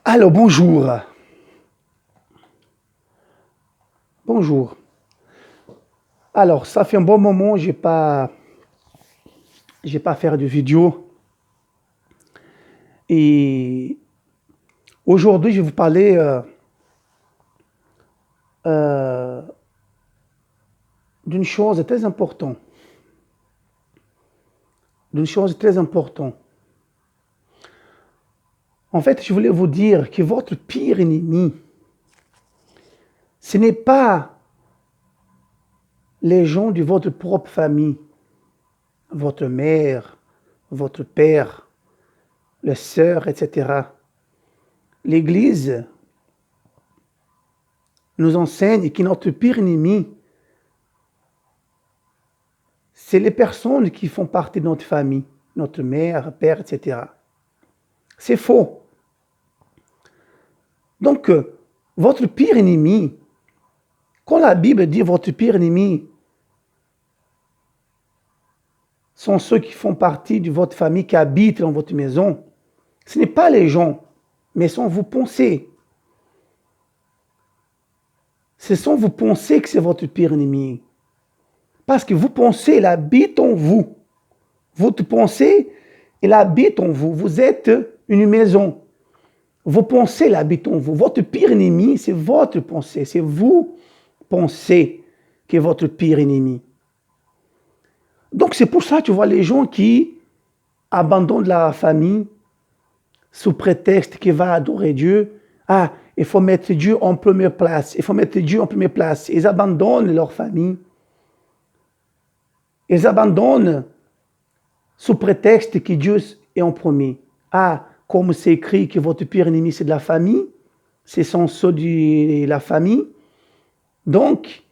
Alors, bonjour. Bonjour. Alors, ça fait un bon moment, j'ai pas fait de vidéo. Et aujourd'hui, je vais vous parler euh, d'une chose très importante. D'une chose très importante. En fait, je voulais vous dire que votre pire ennemi, ce n'est pas les gens de votre propre famille, votre mère, votre père, les sœurs, etc. L'Église nous enseigne que notre pire ennemi, c'est les personnes qui font partie de notre famille, notre mère, père, etc. C'est faux. Donc, votre pire ennemi, quand la Bible dit votre pire ennemi, sont ceux qui font partie de votre famille, qui habitent dans votre maison, ce n'est pas les gens, mais sont vos pensées. Ce sont vos pensées que c'est votre pire ennemi. Parce que vos pensées, elles habitent en vous. Votre pensée, elle habite en vous. Vous êtes une maison. Vos pensées, elles habitent en vous. Votre pire ennemi, c'est votre pensée. C'est vous pensez qui est votre pire ennemi. Donc c'est pour ça que tu vois les gens qui abandonnent la famille sous prétexte qu'ils vont adorer Dieu. Ah, il faut mettre Dieu en première place. Il faut mettre Dieu en première place. Ils abandonnent leur famille. Ils abandonnent sous prétexte que Dieu est en premier. Ah, comme c'est écrit que votre pire ennemi, c'est de la famille. Ce sont ceux de la famille. Donc,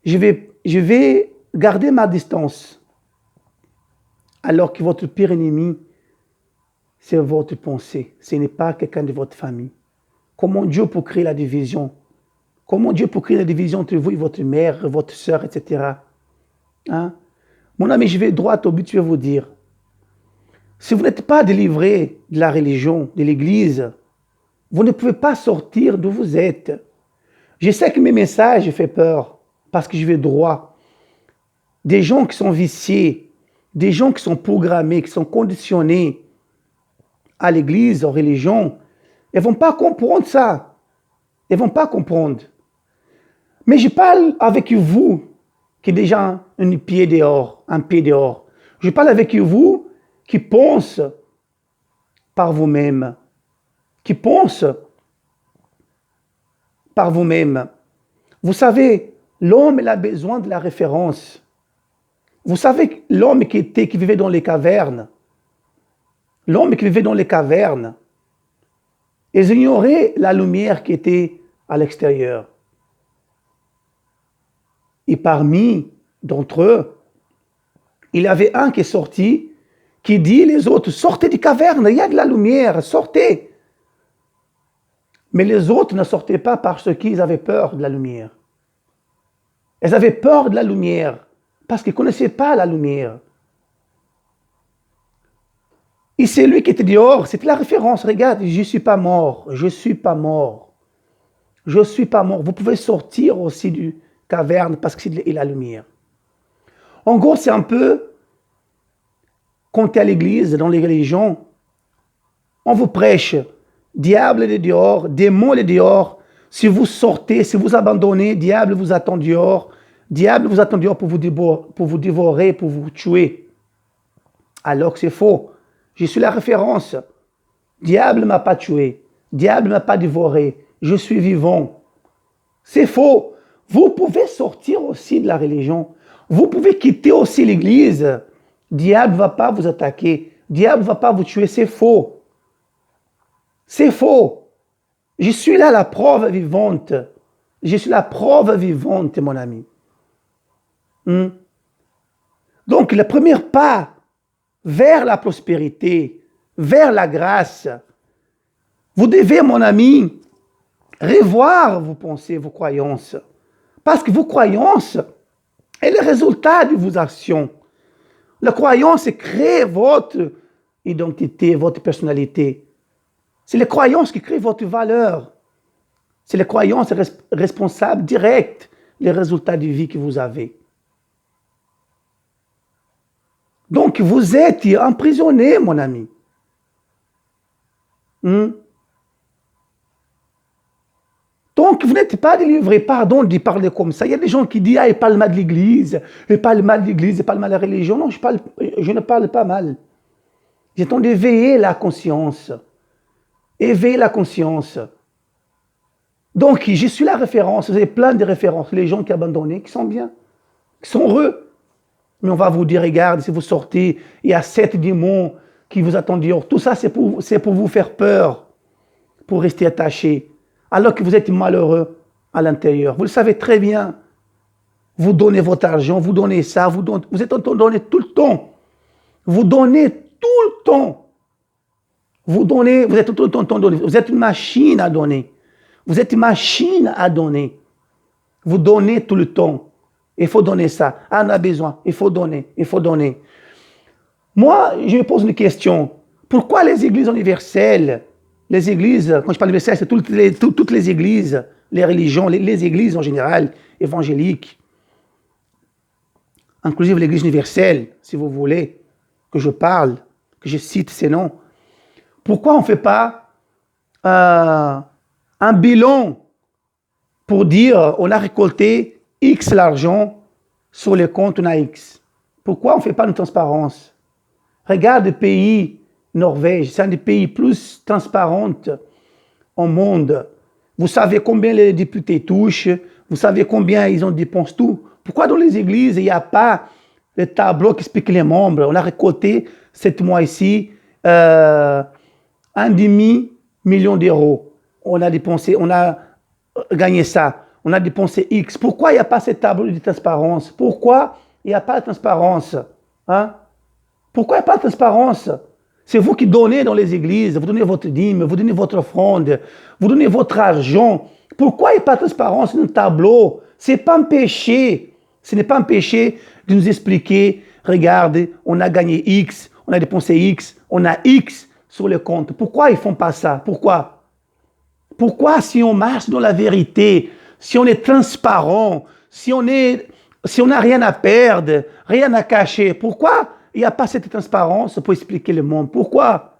je vais garder ma distance. Alors que votre pire ennemi, c'est votre pensée. Ce n'est pas quelqu'un de votre famille. Comment Dieu peut créer la division? Comment Dieu peut créer la division entre vous et votre mère, votre soeur, etc. Hein? Mon ami, je vais droit au but, je vais vous dire. Si vous n'êtes pas délivré de la religion, de l'Église, vous ne pouvez pas sortir d'où vous êtes. Je sais que mes messages font peur, parce que je vais droit. Des gens qui sont viciés, des gens qui sont programmés, qui sont conditionnés à l'Église, aux religions, ils ne vont pas comprendre ça. Ils ne vont pas comprendre. Mais je parle avec vous qui est déjà un pied dehors. Je parle avec vous qui pense par vous-même, qui pense par vous-même. Vous savez, l'homme il a besoin de la référence. Vous savez, l'homme qui vivait dans les cavernes, ils ignoraient la lumière qui était à l'extérieur. Et parmi d'entre eux, il y avait un qui est sorti, qui dit les autres, sortez des cavernes, il y a de la lumière, sortez. Mais les autres ne sortaient pas parce qu'ils avaient peur de la lumière. Ils avaient peur de la lumière parce qu'ils ne connaissaient pas la lumière. Et c'est lui qui était dehors, c'était la référence. Regarde, je ne suis pas mort, je ne suis pas mort. Je ne suis pas mort. Vous pouvez sortir aussi du caverne parce qu'il y a la lumière. En gros, c'est un peu quand tu es à l'église, dans les religions, on vous prêche, diable est dehors, démon est dehors. Si vous sortez, si vous abandonnez, diable vous attend dehors. Diable vous attend dehors pour vous dévorer, pour vous tuer. Alors que c'est faux. Je suis la référence. Diable ne m'a pas tué. Diable ne m'a pas dévoré. Je suis vivant. C'est faux. Vous pouvez sortir aussi de la religion. Vous pouvez quitter aussi l'église. Diable ne va pas vous attaquer. Diable ne va pas vous tuer. C'est faux. C'est faux. Je suis là la preuve vivante. Je suis la preuve vivante, mon ami. Donc, le premier pas vers la prospérité, vers la grâce, vous devez, mon ami, revoir vos pensées, vos croyances. Parce que vos croyances est le résultat de vos actions. La croyance crée votre identité, votre personnalité. C'est les croyances qui créent votre valeur. C'est les croyances responsables directes des résultats de vie que vous avez. Donc, vous êtes emprisonné, mon ami. Donc, vous n'êtes pas délivré. Pardon de parler comme ça. Il y a des gens qui disent, ah, il parle mal de l'Église, il parle mal de l'Église, il parle mal de la religion. Non, je ne parle pas mal. J'ai temps d'éveiller la conscience. Éveiller la conscience. Donc, je suis la référence. Vous avez plein de références. Les gens qui abandonnent, qui sont bien, qui sont heureux. Mais on va vous dire, regarde, si vous sortez, il y a 7 démons qui vous attendent dehors. Tout ça, c'est pour vous faire peur, pour rester attaché. Alors que vous êtes malheureux à l'intérieur. Vous le savez très bien. Vous donnez votre argent, vous donnez ça, vous êtes en train de donner tout le temps. Vous donnez tout le temps. Vous êtes tout le temps en train de donner. Vous êtes une machine à donner. Vous êtes une machine à donner. Vous donnez tout le temps. Il faut donner ça. Ah, on a besoin. Il faut donner. Il faut donner. Moi, je me pose une question. Pourquoi les églises universelles, les églises, quand je parle universelles, c'est toutes les églises, les religions, les églises en général, évangéliques, inclusive l'église universelle, si vous voulez, que je parle, que je cite ces noms. Pourquoi on ne fait pas un bilan pour dire on a récolté X l'argent sur les comptes, on a X. Pourquoi on ne fait pas une transparence? Regarde le pays Norvège, c'est un des pays plus transparents au monde. Vous savez combien les députés touchent, vous savez combien ils en dépensent tout. Pourquoi dans les églises, il n'y a pas le tableau qui explique les membres? On a récolté cette mois ici 1,5 million d'euros. On a gagné ça. On a dépensé X. Pourquoi il n'y a pas ce tableau de transparence? Pourquoi il n'y a pas de transparence? Pourquoi il n'y a pas de transparence? C'est vous qui donnez dans les églises, vous donnez votre dîme, vous donnez votre offrande, vous donnez votre argent. Pourquoi il n'y a pas de transparence dans le tableau? Ce n'est pas un péché. Ce n'est pas un péché de nous expliquer, regarde, on a gagné X, on a dépensé X, on a X sur le compte. Pourquoi ils ne font pas ça? Pourquoi? Pourquoi si on marche dans la vérité, si on est transparent, si on n'a rien à perdre, rien à cacher, pourquoi il n'y a pas cette transparence pour expliquer le monde? Pourquoi?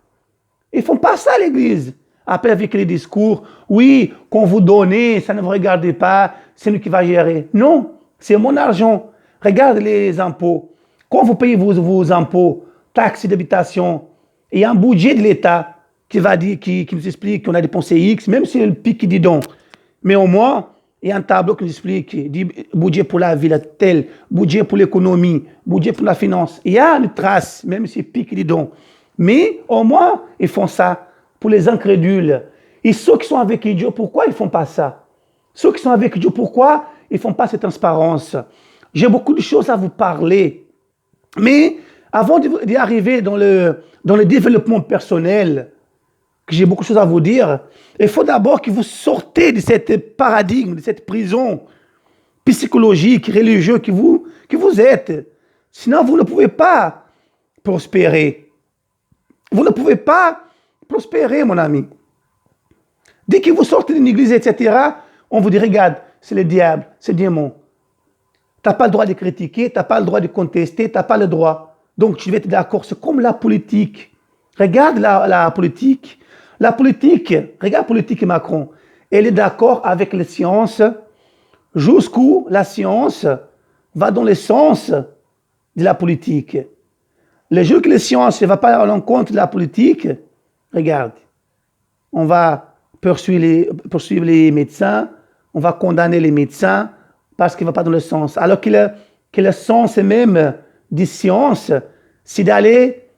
Ils ne font pas ça à l'église. Après, avec les discours, oui, quand vous donnez, ça ne vous regarde pas, c'est nous qui va gérer. Non, c'est mon argent. Regarde les impôts. Quand vous payez vos impôts, taxes d'habitation, il y a un budget de l'État qui nous explique qu'on a dépensé X, même si c'est le pic des dons. Mais au moins, il y a un tableau qui nous explique, dit budget pour la ville tel, budget pour l'économie, budget pour la finance. Il y a une trace, même si c'est pic des dons. Mais au moins, ils font ça pour les incrédules. Et ceux qui sont avec Dieu, pourquoi ils ne font pas ça? Ceux qui sont avec Dieu, pourquoi ils ne font pas cette transparence? J'ai beaucoup de choses à vous parler. Mais avant d'y arriver dans le développement personnel, que j'ai beaucoup de choses à vous dire, il faut d'abord que vous sortez de cette paradigme, de cette prison psychologique, religieuse que vous êtes. Sinon, vous ne pouvez pas prospérer. Vous ne pouvez pas prospérer, mon ami. Dès que vous sortez d'une église, etc., on vous dit, regarde, c'est le diable, c'est le démon. Tu n'as pas le droit de critiquer, tu n'as pas le droit de contester, tu n'as pas le droit. Donc, tu vas être d'accord. C'est comme la politique. Regarde la politique. La politique, regarde la politique Macron. Elle est d'accord avec les sciences jusqu'où la science va dans le sens de la politique. Le jour que la science ne va pas à l'encontre de la politique, regarde, on va poursuivre les médecins, on va condamner les médecins parce qu'il ne va pas dans le sens. Alors que le sens même des sciences, c'est d'aller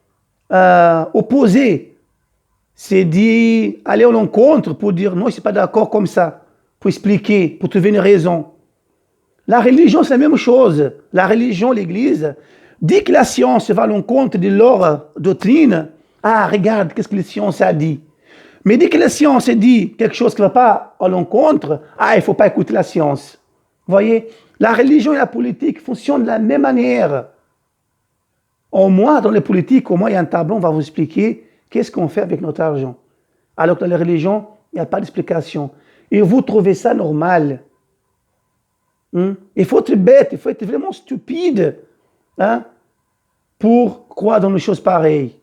opposer. C'est d'aller à l'encontre pour dire non, je ne suis pas d'accord comme ça, pour expliquer, pour trouver une raison. La religion, c'est la même chose. La religion, l'Église, dit que la science va à l'encontre de leur doctrine. Ah, regarde, qu'est-ce que la science a dit. Mais dès que la science dit quelque chose qui ne va pas à l'encontre, ah, il ne faut pas écouter la science. Vous voyez, la religion et la politique fonctionnent de la même manière. Au moins, dans les politiques, au moins, il y a un tableau, on va vous expliquer qu'est-ce qu'on fait avec notre argent. Alors que dans les religions, il n'y a pas d'explication. Et vous trouvez ça normal. Il faut être bête, il faut être vraiment stupide pour croire dans des choses pareilles.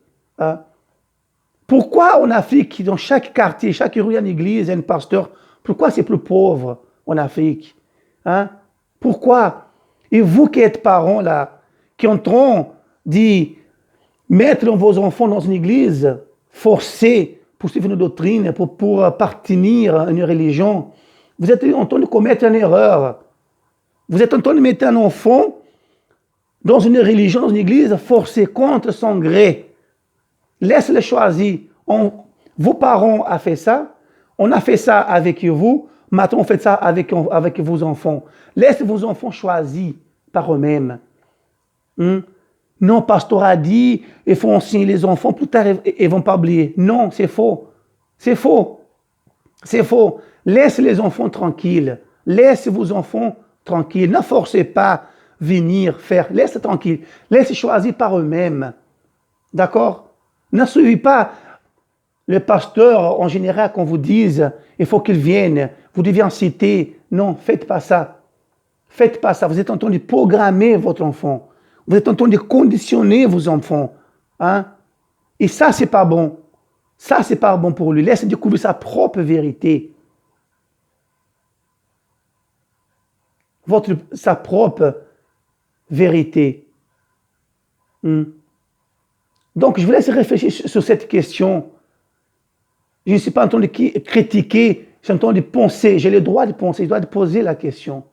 Pourquoi en Afrique, dans chaque quartier, chaque rue, il y a une église, il y a un pasteur? Pourquoi c'est plus pauvre en Afrique? Pourquoi? Et vous qui êtes parents là, qui ont dit mettre vos enfants dans une église, forcer pour suivre une doctrine, pour appartenir à une religion, vous êtes en train de commettre une erreur. Vous êtes en train de mettre un enfant dans une religion, dans une église, forcé contre son gré. Laisse-le choisir. Vos parents ont fait ça, on a fait ça avec vous, maintenant on fait ça avec vos enfants. Laisse vos enfants choisir par eux-mêmes. Non, pasteur a dit, il faut enseigner les enfants, plus tard ils ne vont pas oublier. Non, c'est faux. C'est faux. C'est faux. Laisse les enfants tranquilles. Laisse vos enfants tranquilles. Ne forcez pas venir faire. Laisse tranquille. Laisse choisir par eux-mêmes. D'accord? Ne suivez pas le pasteur en général qu'on vous dise, il faut qu'il vienne. Vous devez en citer. Non, faites pas ça. Faites pas ça. Vous êtes en train de programmer votre enfant. Vous êtes en train de conditionner vos enfants. Et ça, c'est pas bon. Ça, c'est pas bon pour lui. Laisse découvrir sa propre vérité. Sa propre vérité. Donc, je vous laisse réfléchir sur cette question. Je ne suis pas en train de critiquer, je suis en train de penser. J'ai le droit de penser, je dois poser la question.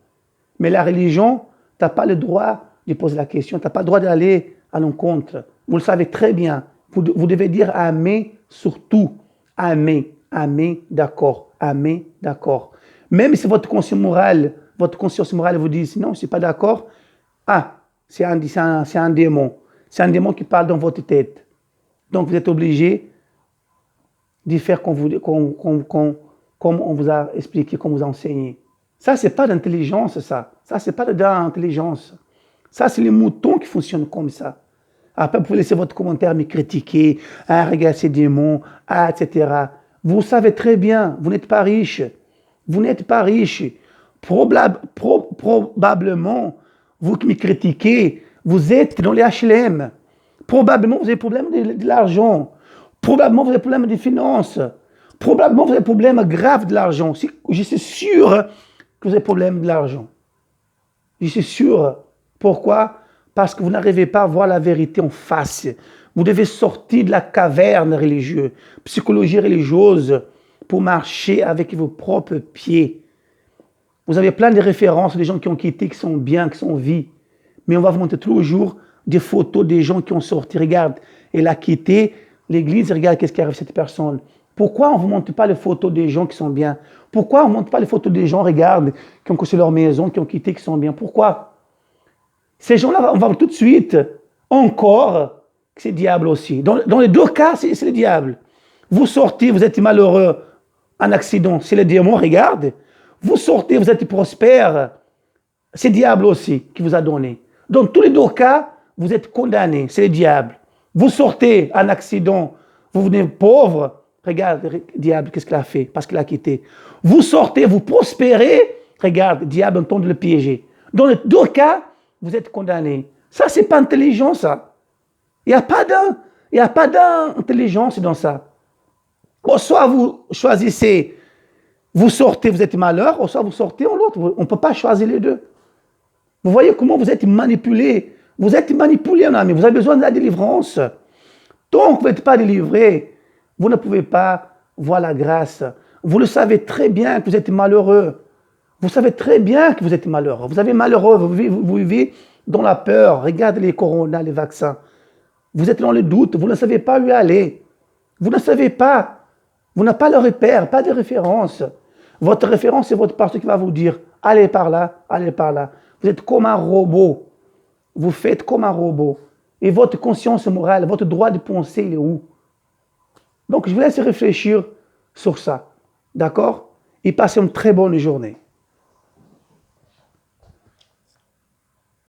Mais la religion, tu n'as pas le droit de poser la question, tu n'as pas le droit d'aller à l'encontre. Vous le savez très bien. Vous devez dire Amen sur tout. Amen, Amen, d'accord. Amen, d'accord. Même si votre conscience morale vous dit non, je ne suis pas d'accord. C'est un démon. C'est un démon qui parle dans votre tête. Donc vous êtes obligé de faire comme on vous a expliqué, comme on vous a enseigné. Ça, ce n'est pas d'intelligence, ça. Ça, ce n'est pas de l'intelligence. Ça, c'est les moutons qui fonctionnent comme ça. Après, vous pouvez laisser votre commentaire, me critiquer, regarder ces démons, etc. Vous savez très bien, vous n'êtes pas riche. Vous n'êtes pas riche. Probablement, vous qui me critiquez, vous êtes dans les HLM. Probablement, vous avez problème de l'argent. Probablement, vous avez problème de finances. Probablement, vous avez problème grave de l'argent. Je suis sûr que vous avez problème de l'argent. Je suis sûr. Pourquoi? Parce que vous n'arrivez pas à voir la vérité en face. Vous devez sortir de la caverne religieuse, psychologie religieuse, pour marcher avec vos propres pieds. Vous avez plein de références des gens qui ont quitté, qui sont bien, qui sont en vie. Mais on va vous montrer toujours des photos des gens qui ont sorti. Regarde, elle a quitté l'église, regarde qu'est-ce qui arrive à cette personne. Pourquoi on ne vous montre pas les photos des gens qui sont bien? Pourquoi on ne montre pas les photos des gens, regarde, qui ont cassé leur maison, qui ont quitté, qui sont bien? Pourquoi? Ces gens-là, on va voir tout de suite, encore, que c'est le diable aussi. Dans les deux cas, c'est le diable. Vous sortez, vous êtes malheureux, un accident, c'est le démon, regarde. Vous sortez, vous êtes prospère, c'est le diable aussi qui vous a donné. Dans tous les deux cas, vous êtes condamné, c'est le diable. Vous sortez, un accident, vous venez pauvre, regarde, le diable, qu'est-ce qu'il a fait? Parce qu'il a quitté. Vous sortez, vous prospérez, regarde, le diable entend de le piéger. Dans les deux cas, vous êtes condamné. Ça, c'est pas intelligent, ça. Il n'y a pas d'intelligence dans ça. Ou soit vous choisissez, vous sortez, vous êtes malheur, ou soit vous sortez en l'autre. On ne peut pas choisir les deux. Vous voyez comment vous êtes manipulé. Vous êtes manipulé, mon ami. Vous avez besoin de la délivrance. Tant que vous n'êtes pas délivré, vous ne pouvez pas voir la grâce. Vous le savez très bien que vous êtes malheureux. Vous savez très bien que vous êtes malheureux. Vous êtes malheureux, vous vivez dans la peur. Regardez les coronas, les vaccins. Vous êtes dans le doute, vous ne savez pas où aller. Vous ne savez pas. Vous n'avez pas le repère, pas de référence. Votre référence, c'est votre pasteur qui va vous dire, allez par là, allez par là. Vous êtes comme un robot. Vous faites comme un robot. Et votre conscience morale, votre droit de penser, il est où? Donc, je vous laisse réfléchir sur ça. D'accord? Et passez une très bonne journée.